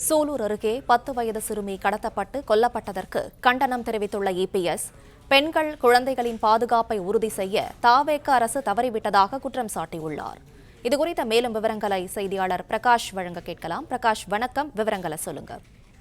சூலூர் அருகே 10 வயது சிறுமி கடத்தப்பட்டு கொல்லப்பட்டதற்கு கண்டனம் தெரிவித்துள்ள இபிஎஸ், பெண்கள், குழந்தைகளின் பாதுகாப்பை உறுதி செய்ய தாவேக அரசு தவறிவிட்டதாக குற்றம் சாட்டியுள்ளார். இதுகுறித்த மேலும் விவரங்களை செய்தியாளர் பிரகாஷ் வழங்க கேட்கலாம். பிரகாஷ், வணக்கம். விவரங்களை சொல்லுங்க.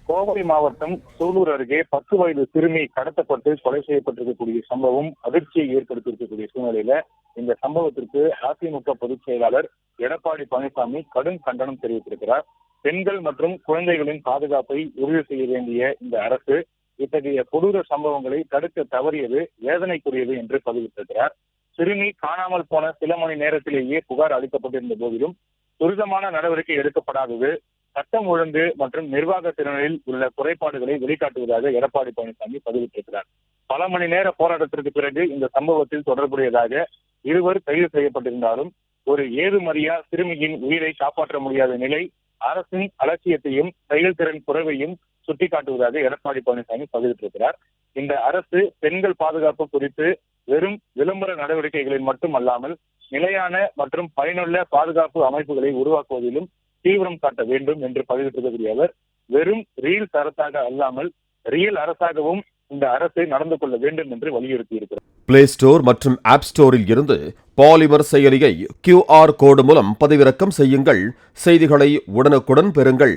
கோவை மாவட்டம் சூலூர் அருகே 10 வயது சிறுமி கடத்தப்பட்டு கொலை செய்யப்பட்டிருக்கக்கூடிய சம்பவம் அதிர்ச்சியை ஏற்படுத்தியிருக்கக்கூடிய சூழ்நிலையில இந்த சம்பவத்திற்கு அதிமுக பொதுச் செயலாளர் எடப்பாடி பழனிசாமி கடும் கண்டனம் தெரிவித்திருக்கிறார். பெண்கள் மற்றும் குழந்தைகளின் பாதுகாப்பை உறுதி செய்ய வேண்டிய இந்த அரசு இத்தகைய கொடூர சம்பவங்களை தடுக்க தவறியது வேதனைக்குரியது என்று பதிவிட்டிருக்கிறார். சிறுமி காணாமல் போன சில மணி நேரத்திலேயே புகார் அளிக்கப்பட்டிருந்த போதிலும் துரிதமான நடவடிக்கை எடுக்கப்படாதது சட்டம் ஒழுங்கு மற்றும் நிர்வாக திறனில் உள்ள குறைபாடுகளை வெளிக்காட்டுவதாக எடப்பாடி பழனிசாமி பதிவிட்டிருக்கிறார். பல மணி நேர போராட்டத்திற்கு பிறகு இந்த சம்பவத்தில் தொடர்புடையதாக இருவர் கைது செய்யப்பட்டிருந்தாலும் ஒரு ஏதுமறியா சிறுமியின் உயிரை காப்பாற்ற முடியாத நிலை அரசின் அலட்சியத்தையும் செயல்திறன் குறைவையும் சுட்டிக்காட்டுவதாக எடப்பாடி பழனிசாமி பதிவிட்டிருக்கிறார். இந்த அரசு பெண்கள் பாதுகாப்பு குறித்து வெறும் விளம்பர நடவடிக்கைகளில் மட்டுமல்லாமல் நிலையான மற்றும் பயனுள்ள பாதுகாப்பு அமைப்புகளை உருவாக்குவதிலும் தீவிரம் காட்ட வேண்டும் என்று பதிவிட்டிருக்கக்கூடிய அவர், வெறும் ரீல்ஸ் அரசாக அல்லாமல் ரியல் அரசாகவும் இந்த அரசு நடந்து கொள்ள வேண்டும் என்று வலியுறுத்தியிருக்கிறார். பிளே ஸ்டோர் மற்றும் ஆப் ஸ்டோரில் இருந்து பாலிமர் செயலியை QR கோடு மூலம் பதிவிறக்கம் செய்யுங்கள். செய்திகளை உடனுக்குடன் பெறுங்கள்.